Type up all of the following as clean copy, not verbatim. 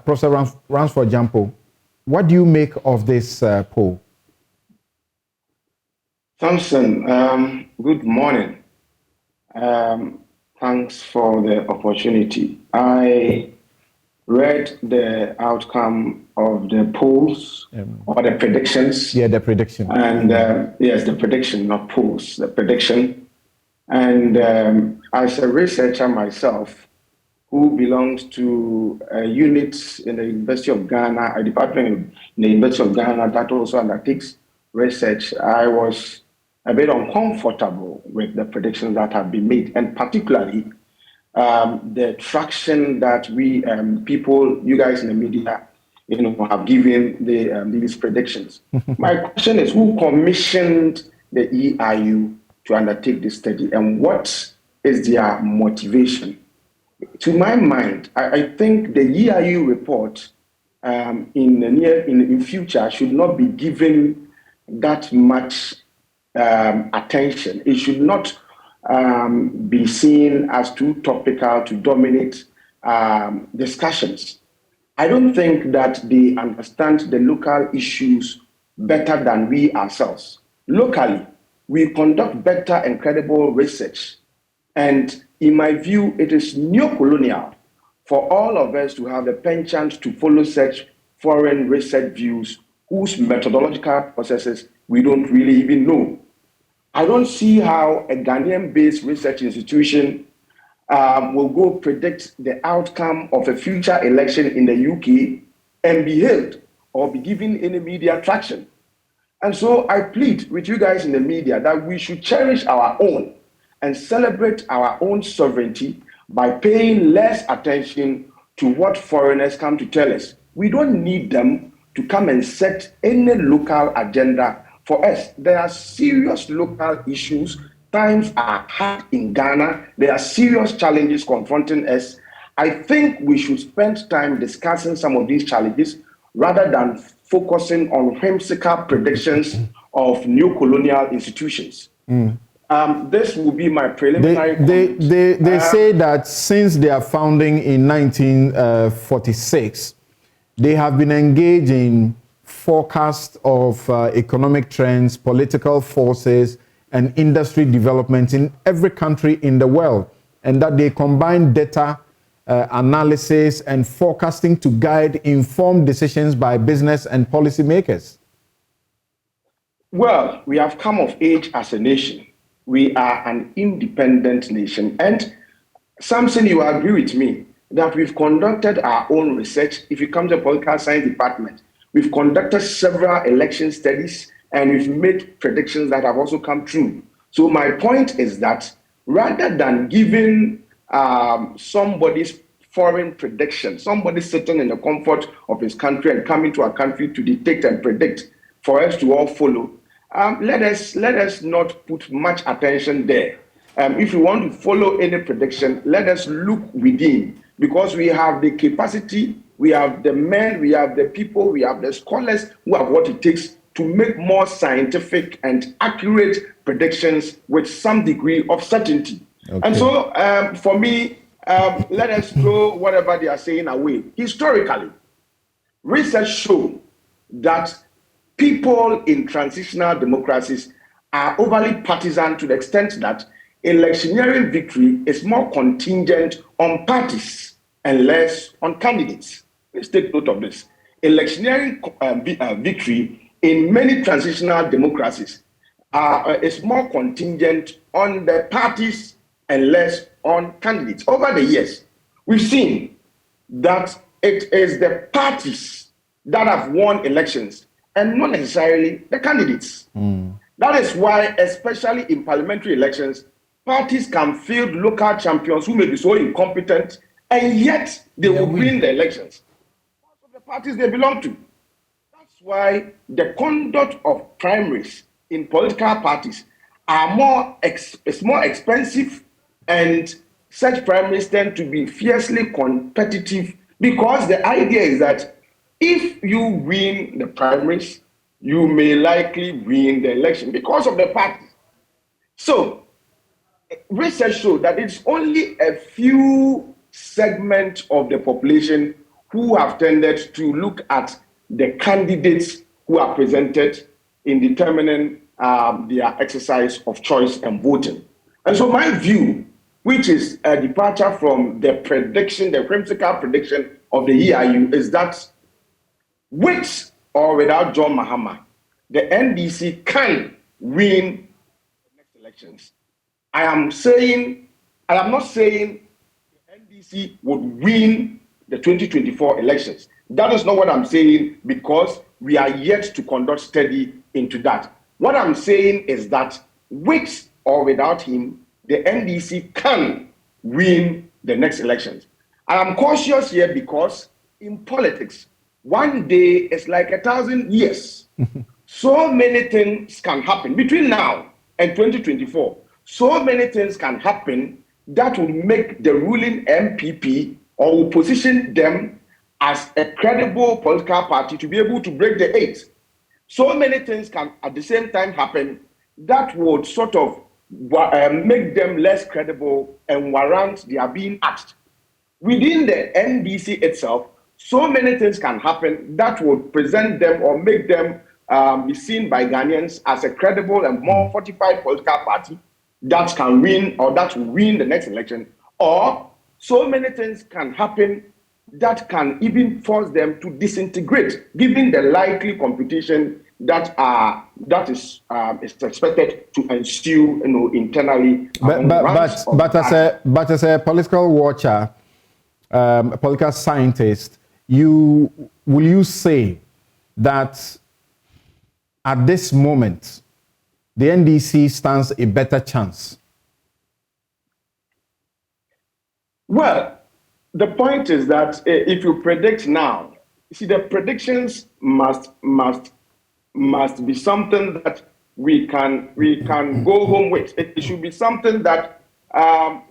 Professor Ransford Gyampo, what do you make of this poll? Thompson, good morning. Thanks for the opportunity. I read the outcome of the polls or the predictions. Yeah, the prediction. And yes, the prediction, not polls, the prediction. And as a researcher myself, who belongs to a unit in the University of Ghana, a department in the University of Ghana that also undertakes research, I was a bit uncomfortable with the predictions that have been made, and particularly the traction that we people, you guys in the media, have given these predictions. My question is, who commissioned the EIU to undertake this study, and what is their motivation? To my mind, I think the EIU report in future should not be given that much attention. It should not be seen as too topical to dominate discussions. I don't think that they understand the local issues better than we ourselves. Locally, we conduct better and credible research. And in my view, it is neo-colonial for all of us to have the penchant to follow such foreign research views whose methodological processes we don't really even know. I don't see how a Ghanaian-based research institution will go predict the outcome of a future election in the UK and be hailed or be given any media traction. And so I plead with you guys in the media that we should cherish our own and celebrate our own sovereignty by paying less attention to what foreigners come to tell us. We don't need them to come and set any local agenda for us. There are serious local issues. Times are hard in Ghana. There are serious challenges confronting us. I think we should spend time discussing some of these challenges rather than focusing on whimsical predictions of new colonial institutions. This will be my preliminary comment. They say that since their founding in 1946, they have been engaged in forecast of economic trends, political forces, and industry development in every country in the world, and that they combine data analysis and forecasting to guide informed decisions by business and policymakers. Well, we have come of age as a nation. We are an independent nation. And Samson, you agree with me that we've conducted our own research. If you come to the political science department, we've conducted several election studies and we've made predictions that have also come true. So my point is that rather than giving somebody's foreign prediction, somebody sitting in the comfort of his country and coming to our country to dictate and predict for us to all follow, let us not put much attention there. If you want to follow any prediction, let us look within, because we have the capacity, we have the men, we have the people, we have the scholars who have what it takes to make more scientific and accurate predictions with some degree of certainty. Okay. And so for me, let us throw whatever they are saying away. Historically, research shows that people in transitional democracies are overly partisan to the extent that electioneering victory is more contingent on parties and less on candidates. Let's take note of this. Electioneering victory in many transitional democracies is more contingent on the parties and less on candidates. Over the years, we've seen that it is the parties that have won elections and not necessarily the candidates. That is why, especially in parliamentary elections, parties can field local champions who may be so incompetent, and yet they will win the elections because of the parties they belong to. That's why the conduct of primaries in political parties are more expensive, and such primaries tend to be fiercely competitive, because the idea is that if you win the primaries, you may likely win the election because of the party. So research shows that it's only a few segments of the population who have tended to look at the candidates who are presented in determining their exercise of choice and voting. And so my view, which is a departure from the prediction, the whimsical prediction of the EIU, is that with or without John Mahama, the NDC can win the next elections. I am not saying the NDC would win the 2024 elections. That is not what I'm saying, because we are yet to conduct study into that. What I'm saying is that with or without him, the NDC can win the next elections. I am cautious here because in politics, one day is like 1,000 years. So many things can happen between now and 2024. So many things can happen that will make the ruling MPP or will position them as a credible political party to be able to break the eight. So many things can at the same time happen that would sort of make them less credible and warrant their being axed. Within the NDC itself, so many things can happen that would present them or make them be seen by Ghanaians as a credible and more fortified political party that can win or that will win the next election. Or so many things can happen that can even force them to disintegrate, given the likely competition that is expected to ensue, internally. But as a political watcher, a political scientist, will you say that at this moment the NDC stands a better chance? Well, the point is that if you predict now, you see, the predictions must be something that we can go home with. It should be something that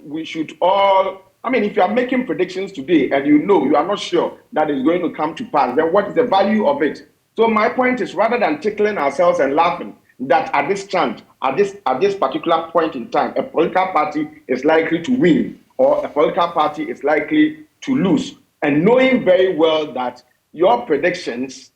we should all. I mean, if you are making predictions today and you are not sure that it's going to come to pass, then what is the value of it? So my point is, rather than tickling ourselves and laughing that at this particular point in time, a political party is likely to win or a political party is likely to lose, and knowing very well that your predictions,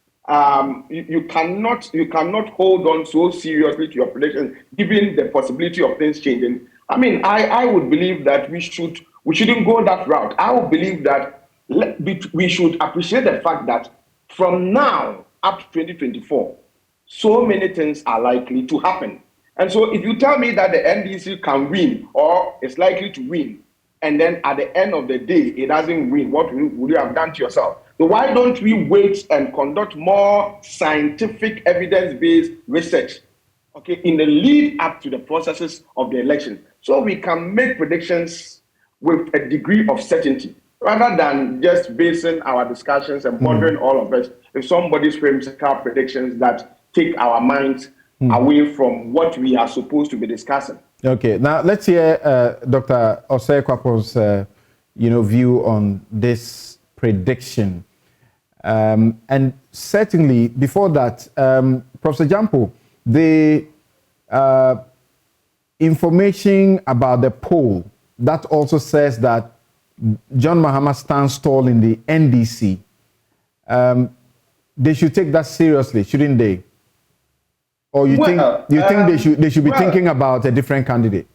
you cannot hold on so seriously to your predictions, given the possibility of things changing. I mean, I would believe that we shouldn't go that route. I would believe that we should appreciate the fact that from now up to 2024, so many things are likely to happen. And so if you tell me that the NDC can win or is likely to win, and then at the end of the day, it doesn't win, what would you have done to yourself? So why don't we wait and conduct more scientific evidence-based research, okay, in the lead up to the processes of the election, so we can make predictions with a degree of certainty, rather than just basing our discussions and bothering all of us if somebody's whimsical predictions that take our minds away from what we are supposed to be discussing. Okay, now let's hear Dr. Osei Kwapo's view on this prediction. And certainly before that, Professor Gyampo, the information about the poll that also says that John Mahama stands tall in the NDC, they should take that seriously, shouldn't they? Or you think they should be thinking about a different candidate?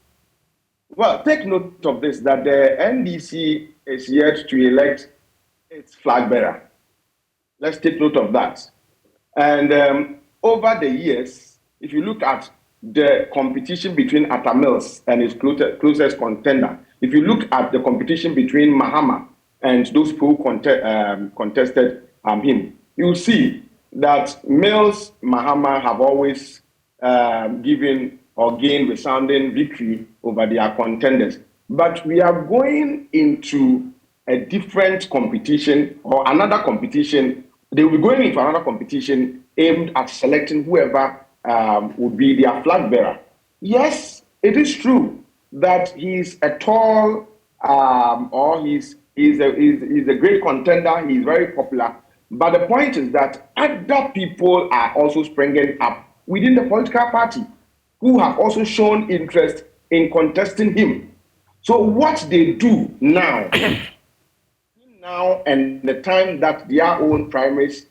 Well, take note of this, that the NDC is yet to elect its flag bearer. Let's take note of that. And over the years, if you look at the competition between Atta Mills and his closest contender, if you look at the competition between Mahama and those who contested him, you will see that Mills, Mahama have always given or gained resounding victory over their contenders. But we are going into a different competition or another competition. They will be going into another competition aimed at selecting whoever would be their flag bearer. Yes, it is true that he's a tall or he's a great contender. He's very popular. But the point is that other people are also springing up within the political party who have also shown interest in contesting him. So what they do now now and the time that their own primaries,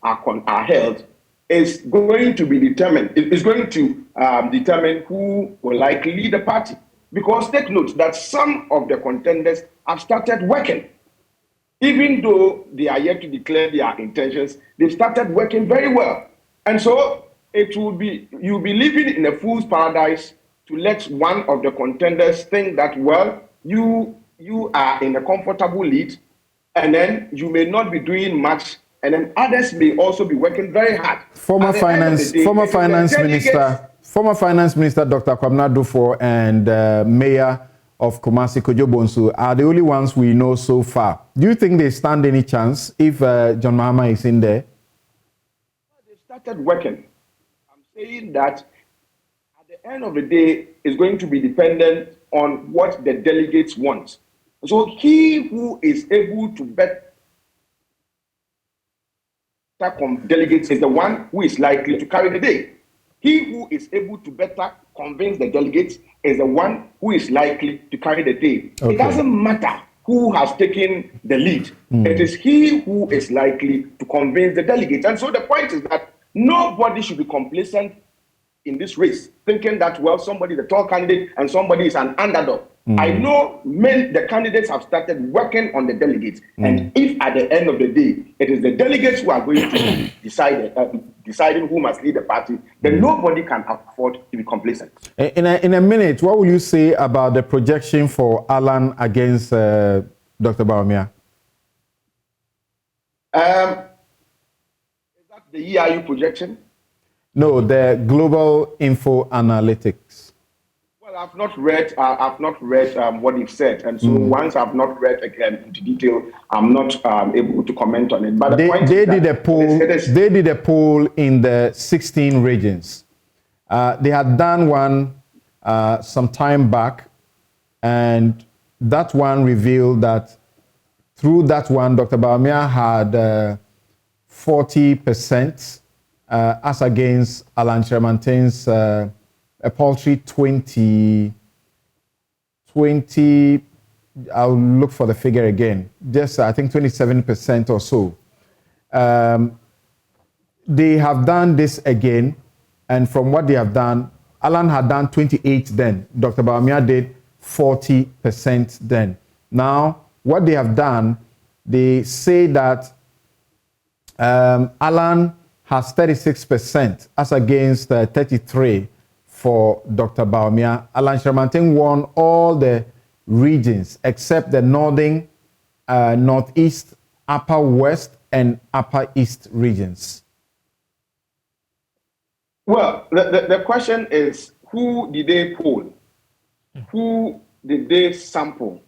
are held, is going to be determined. It is going to determine who will likely lead the party. Because take note that some of the contenders have started working. Even though they are yet to declare their intentions, they've started working very well. And so you'll be living in a fool's paradise to let one of the contenders think that, well, you are in a comfortable lead, and then you may not be doing much, and then others may also be working very hard. Former finance minister Dr. Kwabena Dufo and Mayor of Kumasi Kojo Bonsu are the only ones we know so far. Do you think they stand any chance if John Mahama is in there? They started working. I'm saying that at the end of the day, it's going to be dependent on what the delegates want. So he who is able to better delegates is the one who is likely to carry the day. He who is able to better convince the delegates is the one who is likely to carry the day. Okay. It doesn't matter who has taken the lead. It is he who is likely to convince the delegates. And so the point is that nobody should be complacent in this race, thinking that, well, somebody is a tall candidate and somebody is an underdog. I know the candidates have started working on the delegates. And if at the end of the day, it is the delegates who are going to deciding who must lead the party, then nobody can afford to be complacent. In a minute, what will you say about the projection for Alan against Dr. Bawumia? Is that the EIU projection? No, the Global Info Analytics. Well, I've not read what you've said, and so once I've not read again into detail, I'm not able to comment on it. But the point they did a poll. They did a poll in the 16 regions. They had done one some time back, and that one revealed that through that one, Dr. Bawumia had 40%. As against Alan Shermanten's a paltry 20, I'll look for the figure again, just I think 27% or so. They have done this again, and from what they have done, Alan had done 28 then, Dr. Bawumia did 40% then. Now, what they have done, they say that Alan has 36% as against 33% for Dr. Bawumia. Alan Shermanten won all the regions except the northern, northeast, upper west, and upper east regions. Well, the question is, who did they poll? Who did they sample?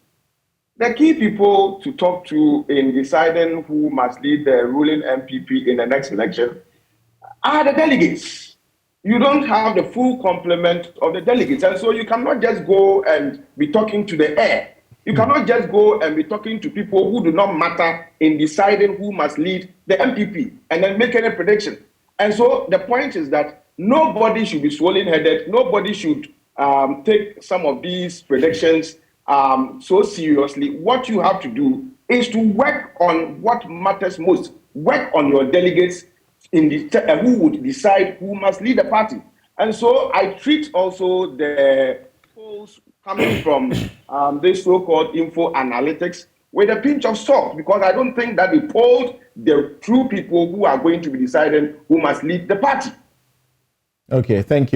The key people to talk to in deciding who must lead the ruling MPP in the next election are the delegates. You don't have the full complement of the delegates. And so you cannot just go and be talking to the air. You cannot just go and be talking to people who do not matter in deciding who must lead the MPP and then make any prediction. And so the point is that nobody should be swollen-headed. Nobody should take some of these predictions so seriously. What you have to do is to work on what matters most. Work on your delegates who would decide who must lead the party. And so I treat also the polls coming from this so-called info analytics with a pinch of salt, because I don't think that they polled the true people who are going to be deciding who must lead the party. Okay, thank you.